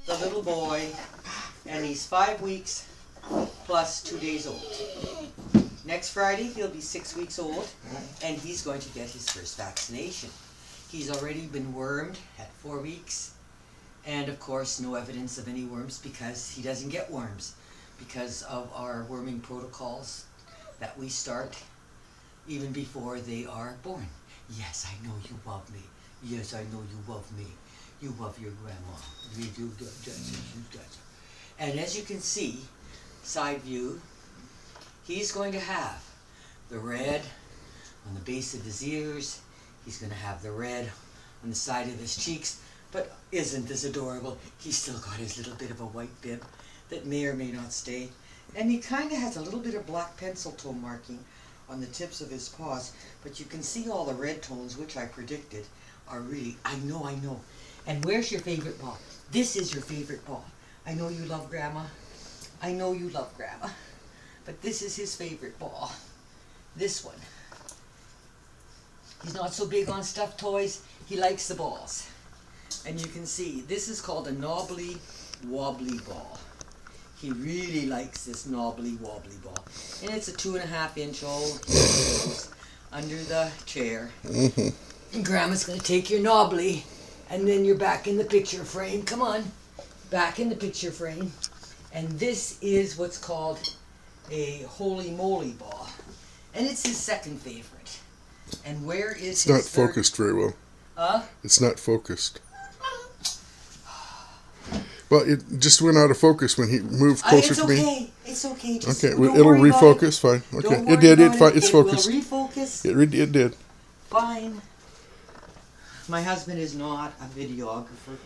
The little boy, and he's 5 weeks plus 2 days old. Next Friday he'll be 6 weeks old, and he's going to get his first vaccination. He's already been wormed at 4 weeks, and of course no evidence of any worms because he doesn't get worms because of our worming protocols that we start even before they are born. Yes, I know you love me. Yes, I know you love me. You love your grandma. You do. And as you can see, side view, he's going to have the red on the base of his ears. He's going to have the red on the side of his cheeks. But isn't this adorable? He's still got his little bit of a white bib that may or may not stay. And he kind of has a little bit of black pencil toe marking on the tips of his paws. But you can see all the red tones, which I predicted, are really, I know. And where's your favorite ball? This is your favorite ball. I know you love Grandma. I know you love Grandma. But this is his favorite ball. This one. He's not so big on stuffed toys. He likes the balls. And you can see, this is called a knobbly wobbly ball. He really likes this knobbly wobbly ball. And it's a 2.5 inch old. He goes under the chair. And Grandma's going to take your knobbly, and then you're back in the picture frame. Come on. Back in the picture frame. And this is what's called a holy moly ball. And it's his second favorite. And where is it's his not third? Focused very well. Huh? It's not focused. Well, it just went out of focus when he moved closer to me. It's okay. Just Okay, don't it'll worry about refocus. it. Fine. Okay, Don't it worry did. about It's it focused. will refocus. It did. Fine. My husband is not a videographer,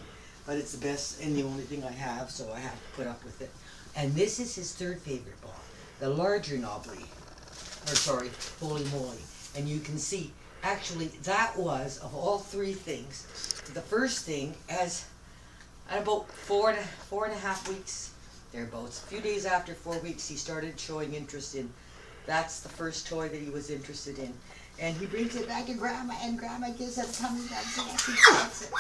but it's the best and the only thing I have, so I have to put up with it. And this is his third favorite ball, the larger knobbly, holy moly. And you can see, actually, that was, of all three things, the first thing, as at about 4.5 weeks, thereabouts, a few days after 4 weeks, he started showing interest in, that's the first toy that he was interested in. And he brings it back to Grandma, and Grandma gives him tummy rubs, and he gets it.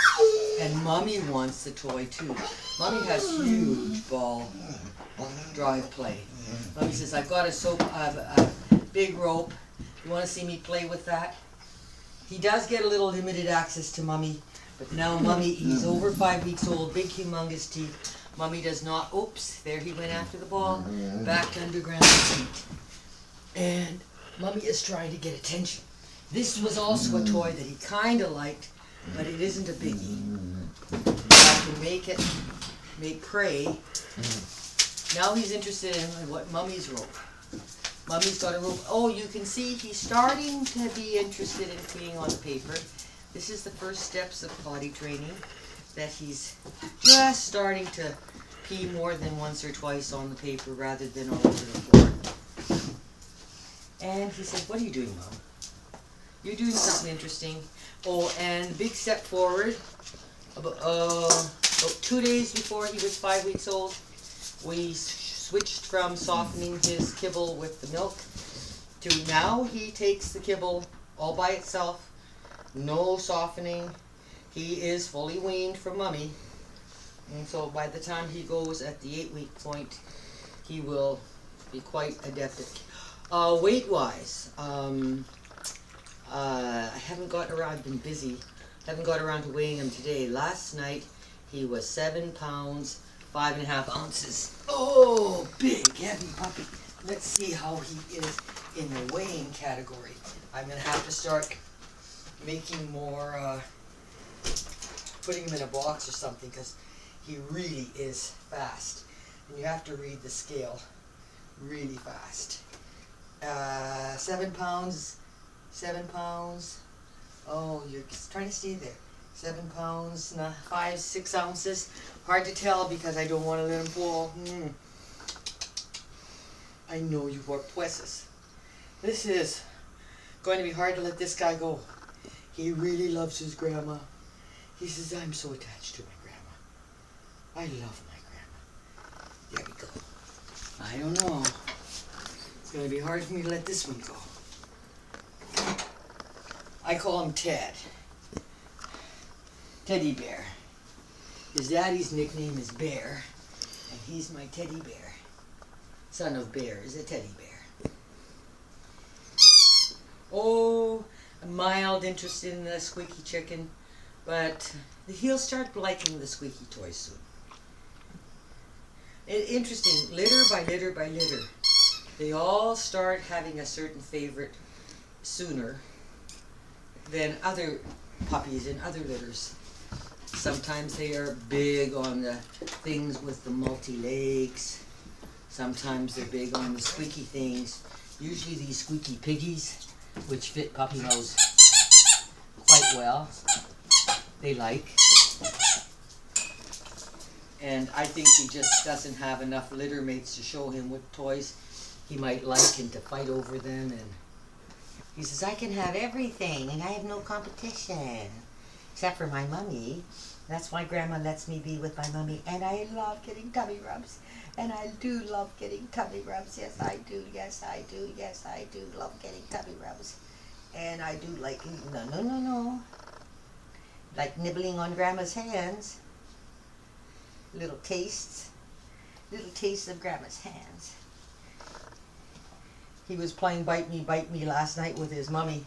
And Mommy wants the toy too. Mommy has huge ball drive play. Mommy says, I've got a big rope. You want to see me play with that? He does get a little limited access to Mommy, but now Mommy, he's over 5 weeks old, big humongous teeth. Mommy does not, oops, there he went after the ball, back under Grandma's feet. And Mommy is trying to get attention. This was also a toy that he kind of liked, but it isn't a biggie. I can make prey. Now he's interested in what Mommy's rope. Mommy's got a rope. Oh, you can see he's starting to be interested in peeing on the paper. This is the first steps of potty training, that he's just starting to pee more than once or twice on the paper rather than all over the floor. And he said, what are you doing, Mom? You're doing something interesting. Oh, and the big step forward, about 2 days before he was 5 weeks old, we switched from softening his kibble with the milk to now he takes the kibble all by itself, no softening. He is fully weaned from Mommy. And so by the time he goes at the 8-week point, he will be quite adept at weight-wise, I haven't gotten around, I've been busy, haven't got around to weighing him today. Last night, he was 7 pounds, 5.5 ounces. Oh, big, heavy puppy. Let's see how he is in the weighing category. I'm going to have to start making more, putting him in a box or something, because he really is fast. And you have to read the scale really fast. 7 pounds, 7 pounds. Oh, you're trying to stay there. 7 pounds, 5, 6 ounces. Hard to tell because I don't want to let him fall. I know you are puesses. This is going to be hard to let this guy go. He really loves his grandma. He says, I'm so attached to my grandma. I love my grandma. There we go. I don't know. It's going to be hard for me to let this one go. I call him Ted. Teddy bear. His daddy's nickname is Bear, and he's my teddy bear. Son of Bear is a teddy bear. Oh, a mild interest in the squeaky chicken, but he'll start liking the squeaky toys soon. Interesting, litter by litter by litter. They all start having a certain favorite sooner than other puppies in other litters. Sometimes they are big on the things with the multi-legs. Sometimes they're big on the squeaky things. Usually these squeaky piggies, which fit puppy nose quite well, they like. And I think he just doesn't have enough litter mates to show him what toys he might like and to fight over them. And he says, I can have everything and I have no competition. Except for my mummy. That's why Grandma lets me be with my mummy. And I love getting tummy rubs. And I do love getting tummy rubs. Yes, I do. Yes, I do. Yes, I do love getting tummy rubs. And I do like, no. Like nibbling on Grandma's hands. Little tastes of Grandma's hands. He was playing bite me last night with his mummy.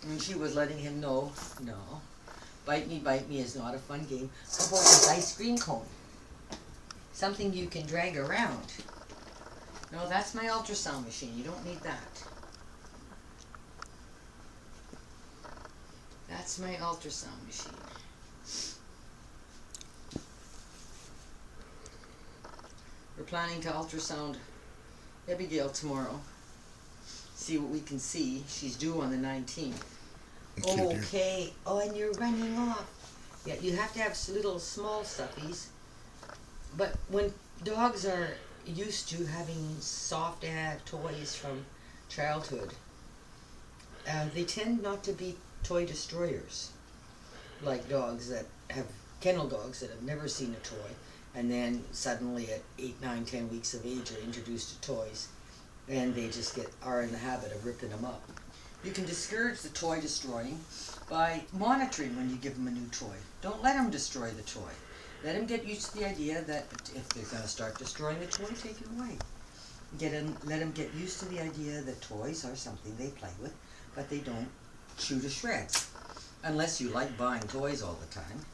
And she was letting him know, no, bite me is not a fun game. How about this ice cream cone? Something you can drag around. No, that's my ultrasound machine. You don't need that. That's my ultrasound machine. We're planning to ultrasound Abigail tomorrow. See what we can see. She's due on the 19th. Okay. Oh, and you're running off. Yeah, you have to have little small stuffies. But when dogs are used to having soft toys from childhood, they tend not to be toy destroyers. Like dogs that have, kennel dogs that have never seen a toy, and then suddenly at 8, 9, 10 weeks of age are introduced to toys, and they just are in the habit of ripping them up. You can discourage the toy destroying by monitoring when you give them a new toy. Don't let them destroy the toy. Let them get used to the idea that if they're going to start destroying the toy, take it away. Let them get used to the idea that toys are something they play with, but they don't chew to shreds. Unless you like buying toys all the time.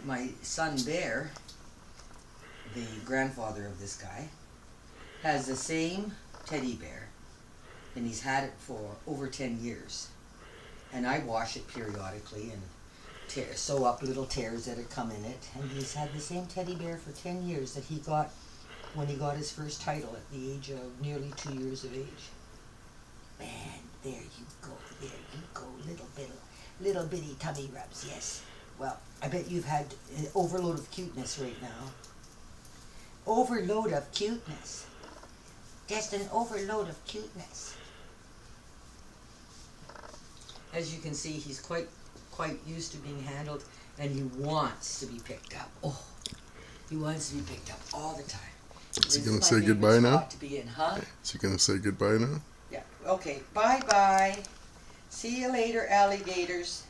My son Bear, the grandfather of this guy, has the same teddy bear, and he's had it for over 10 years. And I wash it periodically and sew up little tears that have come in it. And he's had the same teddy bear for 10 years that he got when he got his first title at the age of nearly 2 years of age. Man, there you go, little bitty tummy rubs, yes. Well, I bet you've had an overload of cuteness right now. Overload of cuteness. Just an overload of cuteness. As you can see, he's quite used to being handled, and he wants to be picked up. Oh, he wants to be picked up all the time. Is he going to say goodbye now? To be in, huh? Is he going to say goodbye now? Yeah. Okay. Bye-bye. See you later, alligators.